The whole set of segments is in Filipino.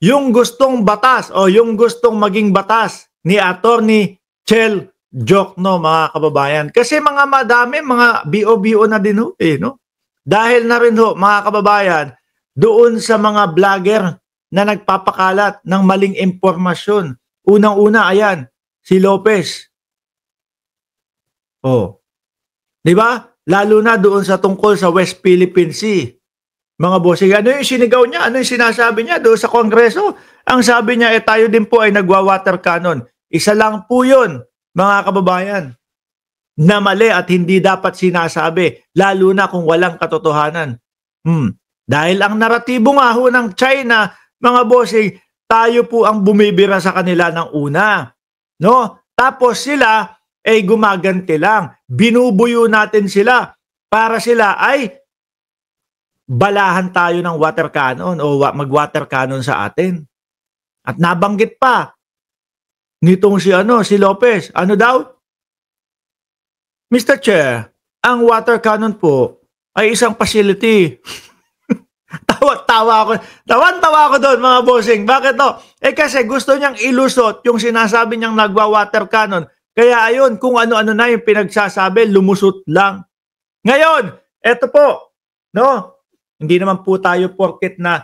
yung gustong batas o yung gustong maging batas ni Attorney Chel Jokno, mga kababayan. Kasi mga madami, mga BO-BO na din ho, no? Dahil na rin ho, mga kababayan, doon sa mga vlogger na nagpapakalat ng maling impormasyon. Unang-una, ayan, si Lopez. Oh, 'di ba? Lalo na doon sa tungkol sa West Philippine Sea. Mga bossing, ano yung sinigaw niya? Ano yung sinasabi niya doon sa Kongreso? Ang sabi niya, tayo din po ay nagwa-water cannon. Isa lang po yun, mga kababayan, na mali at hindi dapat sinasabi, lalo na kung walang katotohanan. Dahil ang naratibo nga ho ng China, mga bossing, tayo po ang bumibira sa kanila ng una. No? Tapos sila ay gumaganti lang. Binubuyo natin sila para sila ay balahan tayo ng water cannon o mag-water cannon sa atin. At nabanggit pa nitong si Lopez. Ano daw? Mr. Chair, ang water cannon po ay isang facility. Tawa ako doon, mga bossing. Bakit to? Kasi gusto niyang ilusot yung sinasabi niyang nagwa-water cannon. Kaya ayun, kung ano-ano na yung pinagsasabi, lumusot lang. Ngayon, eto po, no? Hindi naman po tayo porket na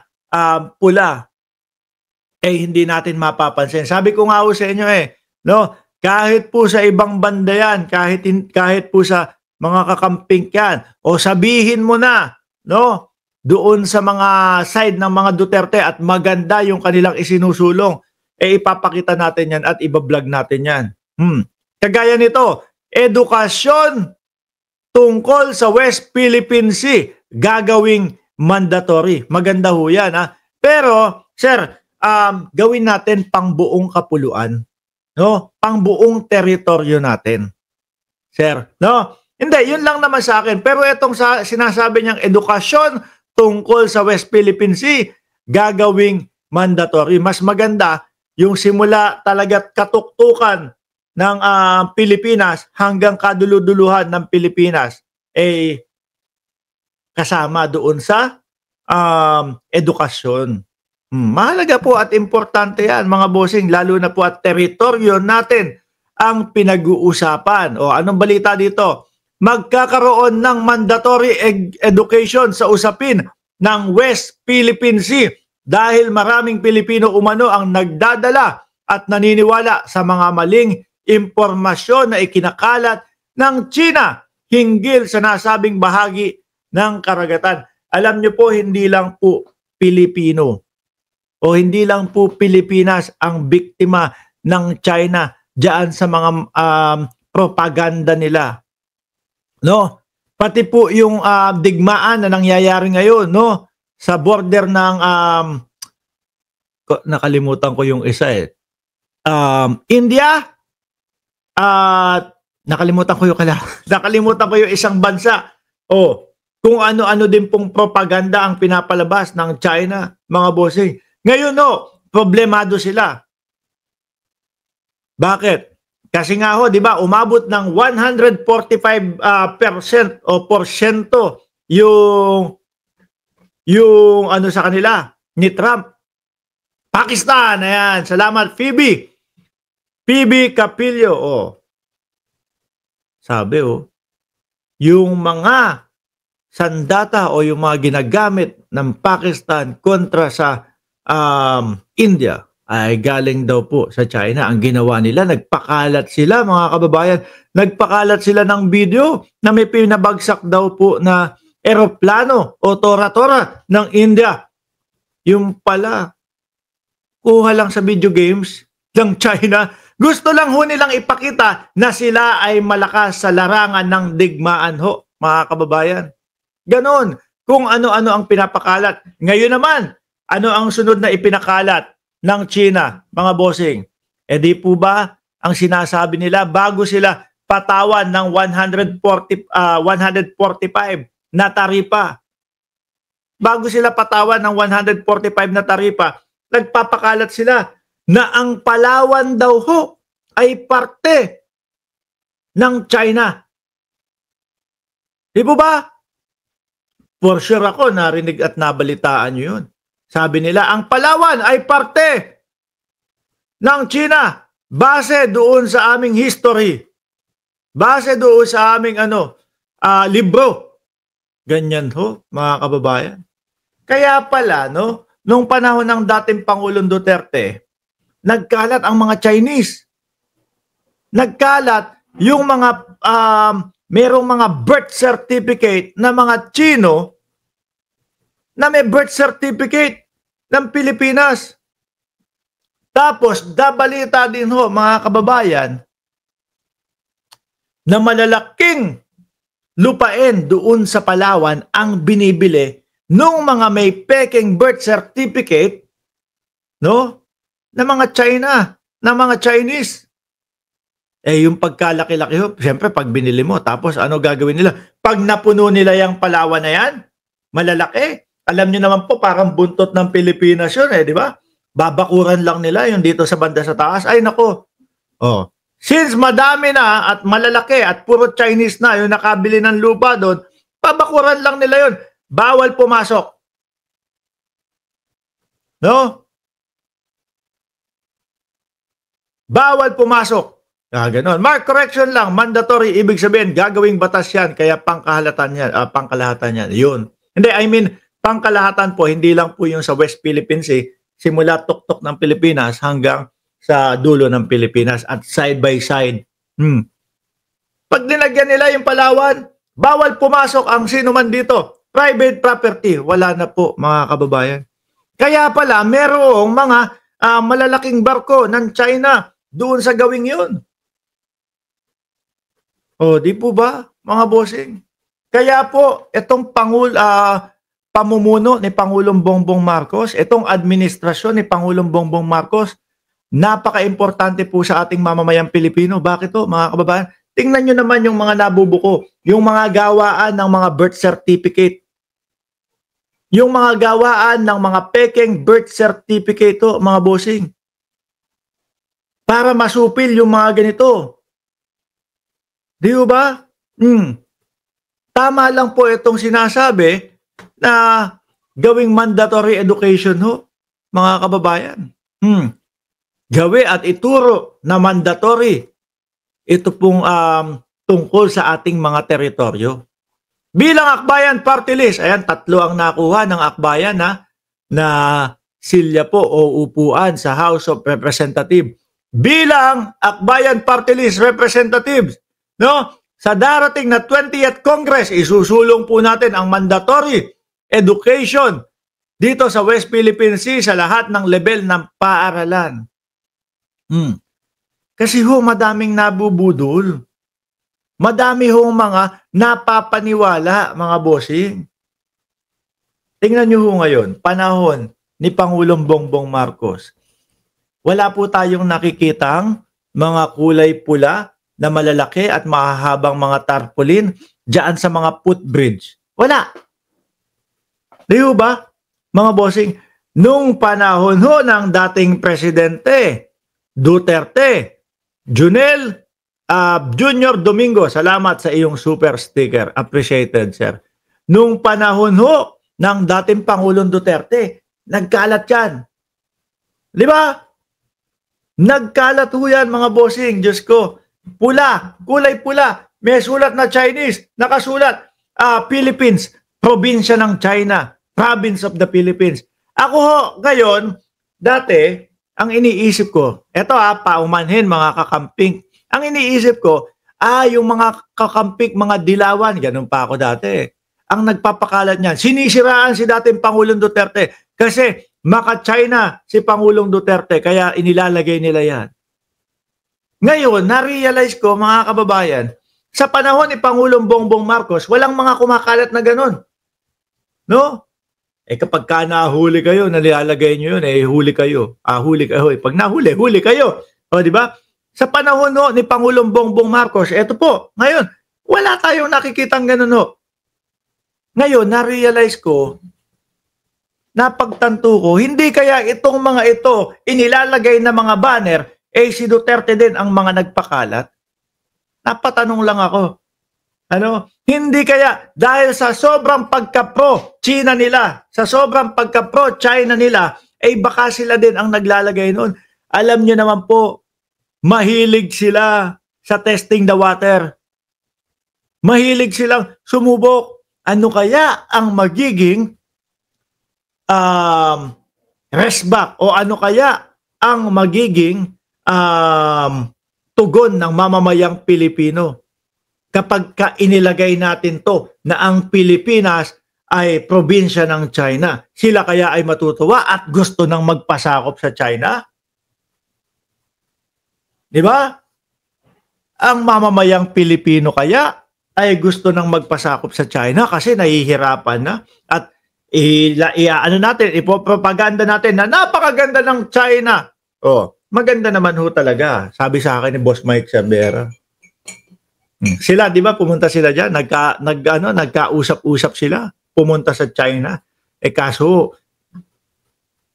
pula, hindi natin mapapansin. Sabi ko nga ho sa inyo no? Kahit po sa ibang banda yan, kahit po sa mga kakamping yan, o sabihin mo na, no? Doon sa mga side ng mga Duterte at maganda yung kanilang isinusulong, ipapakita natin yan at ibablog natin yan. Kagaya nito, edukasyon tungkol sa West Philippine Sea, gagawing mandatory. Maganda ho yan, ha? Pero, sir, gawin natin pangbuong kapuluan. No? Pangbuong teritoryo natin. Sir, no? Hindi, yun lang naman sa akin. Pero itong sinasabi niyang edukasyon tungkol sa West Philippine Sea, gagawing mandatory. Mas maganda yung simula talagat katuktukan ng Pilipinas hanggang kaduluduluhan ng Pilipinas kasama doon sa edukasyon. Mahalaga po at importante yan, mga bossing, lalo na po at teritoryo natin ang pinag-uusapan. O anong balita dito? Magkakaroon ng mandatory education sa usapin ng West Philippine Sea dahil maraming Pilipino umano ang nagdadala at naniniwala sa mga maling impormasyon na ikinakalat ng China hinggil sa nasabing bahagi ng karagatan. Alam nyo po, hindi lang po Pilipino o hindi lang po Pilipinas ang biktima ng China diyan sa mga propaganda nila. No? Pati po yung digmaan na nangyayari ngayon, no? Sa border ng nakalimutan ko yung isa India at nakalimutan ko yung isang bansa. Kung ano-ano din pong propaganda ang pinapalabas ng China, mga bossing. Ngayon problemado sila. Bakit? Kasi nga ho, 'di ba, umabot ng 145% o porsyento yung ano sa kanila ni Trump. Pakistan, ayan. Salamat, Phoebe Capillo. Sabi yung mga sandata o yung mga ginagamit ng Pakistan kontra sa India ay galing daw po sa China. Ang ginawa nila, nagpakalat sila, mga kababayan, nagpakalat sila ng video na may pinabagsak daw po na eroplano o tora-tora ng India. Yung pala, kuha lang sa video games ng China. Gusto lang ho nilang ipakita na sila ay malakas sa larangan ng digmaan ho, mga kababayan. Ganon. Kung ano-ano ang pinapakalat. Ngayon naman, ano ang sunod na ipinakalat ng China, mga bossing? Di po ba ang sinasabi nila bago sila patawan ng 145 na taripa? Bago sila patawan ng 145 na taripa, nagpapakalat sila na ang Palawan daw ho ay parte ng China. Di po ba? For sure ako, narinig at nabalitaan nyo yun. Sabi nila, ang Palawan ay parte ng China base doon sa aming history. Base doon sa aming libro. Ganyan ho, mga kababayan. Kaya pala, no, nung panahon ng dating Pangulong Duterte, nagkalat ang mga Chinese. Nagkalat yung mga, merong mga birth certificate na mga Chino na may birth certificate ng Pilipinas. Tapos, dabalita din ho, mga kababayan, na malalaking lupain doon sa Palawan ang binibili nung mga may peking birth certificate, no, na mga China, na mga Chinese. Yung pagkalaki-laki ho, siyempre pag binili mo, tapos ano gagawin nila? Pag napuno nila yung Palawan na yan, malalaki. Alam niyo naman po, parang buntot ng Pilipinas yun di ba? Babakuran lang nila yung dito sa banda sa taas. Ay nako. Since madami na at malalaki at puro Chinese na yung nakabili ng lupa doon, babakuran lang nila yun. Bawal pumasok. No? Bawal pumasok. Ganon. Mark, correction lang. Mandatory, ibig sabihin, gagawing batas yan. Kaya pangkalahatan yan. Pangkalahatan yan. Yun. Hindi, I mean, pangkalahatan po, hindi lang po yung sa West Philippines simula tuktok ng Pilipinas hanggang sa dulo ng Pilipinas at side by side. Pag dinagyan nila yung Palawan, bawal pumasok ang sino man dito. Private property, wala na po mga kababayan. Kaya pala, merong mga malalaking barko ng China doon sa gawing yun. Di po ba, mga bossing? Kaya po, itong pamumuno ni Pangulong Bongbong Marcos, itong administrasyon ni Pangulong Bongbong Marcos, napaka-importante po sa ating mamamayang Pilipino. Bakit to, mga kababayan? Tingnan nyo naman yung mga nabubuko, yung mga gawaan ng mga birth certificate, yung mga gawaan ng mga peking birth certificate to, mga bossing. Para masupil yung mga ganito. Di ba? Tama lang po itong sinasabi na gawing mandatory education ho, mga kababayan. Gawi at ituro na mandatory. Ito pong tungkol sa ating mga teritoryo. Bilang Akbayan Party List, ayan, 3 ang nakuha ng Akbayan na silya po o upuan sa House of Representatives. Bilang Akbayan Party List representatives, no? Sa darating na 20th Congress, isusulong po natin ang mandatory education dito sa West Philippine Sea sa lahat ng level ng paaralan. Kasi madaming nabubudol. Madami mga napapaniwala, mga bossing. Tingnan nyo ngayon, panahon ni Pangulong Bongbong Marcos. Wala po tayong nakikitang mga kulay pula na malalaki at mahahabang mga tarpaulin dyan sa mga footbridge. Wala. Di ba, mga bossing? Nung panahon ng dating presidente, Duterte, Junel Junior Domingo, salamat sa iyong super sticker. Appreciated, sir. Nung panahon ng dating Pangulong Duterte, nagkalat yan. Di ba? Nagkalat yan, mga bossing. Diyos ko. Pula, kulay pula. May sulat na Chinese. Nakasulat, Philippines, probinsya ng China, province of the Philippines. Ako ngayon, dati, ang iniisip ko, eto paumanhin mga kakamping. Ang iniisip ko, yung mga kakamping, mga dilawan, ganun pa ako dati. Ang nagpapakalat niyan, sinisiraan si dating Pangulong Duterte kasi maka-China si Pangulong Duterte, kaya inilalagay nila yan. Ngayon, na-realize ko, mga kababayan, sa panahon ni Pangulong Bongbong Marcos, walang mga kumakalat na ganun. No? Kapag nahuli kayo, nilalagay nyo yun, huli kayo. Huli kayo. Pag nahuli, huli kayo. O, di ba? Sa panahon ni Pangulong Bongbong Marcos, eto po, ngayon, wala tayong nakikitang ganun Ngayon, na-realize ko, napagtanto ko, hindi kaya itong mga ito, inilalagay na mga banner, si Duterte din ang mga nagpakalat? Napatanong lang ako. Ano? Hindi kaya dahil sa sobrang pagka-pro China nila, sa sobrang pagka-pro China nila, baka sila din ang naglalagay noon. Alam niyo naman po, mahilig sila sa testing the water. Mahilig silang sumubok. Ano kaya ang magiging resback o ano kaya ang magiging tugon ng mamamayang Pilipino kapag inilagay natin to na ang Pilipinas ay probinsya ng China. Sila kaya ay matutuwa at gusto nang magpasakop sa China? Di ba? Ang mamamayang Pilipino kaya ay gusto nang magpasakop sa China kasi nahihirapan na at ano natin, ipopropaganda natin na napakaganda ng China. Oh, maganda naman ho talaga. Sabi sa akin ni Boss Mike Cervera. Sila, di ba, pumunta sila diyan, nagkausap-usap sila, pumunta sa China. Kaso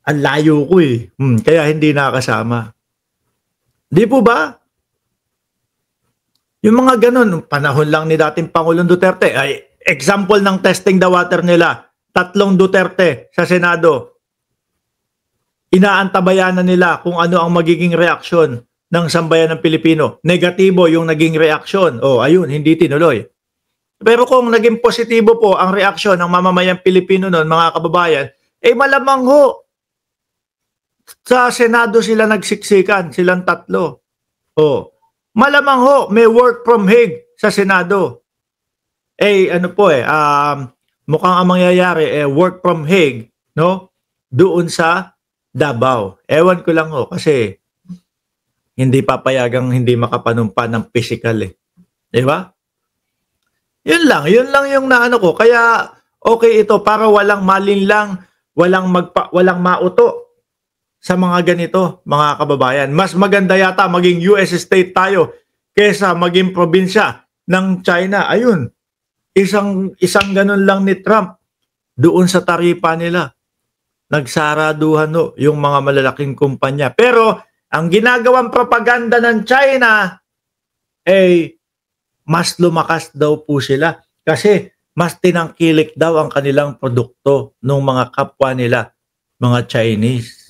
ang layo ko kaya hindi nakasama. Di po ba? Yung mga ganun, panahon lang ni dating Pangulong Duterte, ay example ng testing the water nila, 3 Duterte sa Senado. Inaantabayan na nila kung ano ang magiging reaksyon ng sambayan ng Pilipino. Negatibo yung naging reaksyon. Ayun, hindi tinuloy. Pero kung naging positibo po ang reaksyon ng mamamayang Pilipino noon, mga kababayan, malamang ho, sa Senado sila nagsiksikan, silang 3. Malamang ho, may work from Hague sa Senado. Mukhang ang mangyayari, work from Hague, no? Doon sa Davao. Ewan ko lang ho, kasi hindi papayagang hindi makapanumpa ng physical Di ba? Yun lang yung naano ko. Kaya okay ito para walang malinlang, walang mauto sa mga ganito, mga kababayan. Mas maganda yata maging US state tayo kaysa maging probinsya ng China. Ayun, isang ganun lang ni Trump doon sa taripa nila. Nagsaraduhan yung mga malalaking kumpanya. Pero ang ginagawang propaganda ng China mas lumakas daw po sila kasi mas tinangkilik daw ang kanilang produkto ng mga kapwa nila, mga Chinese.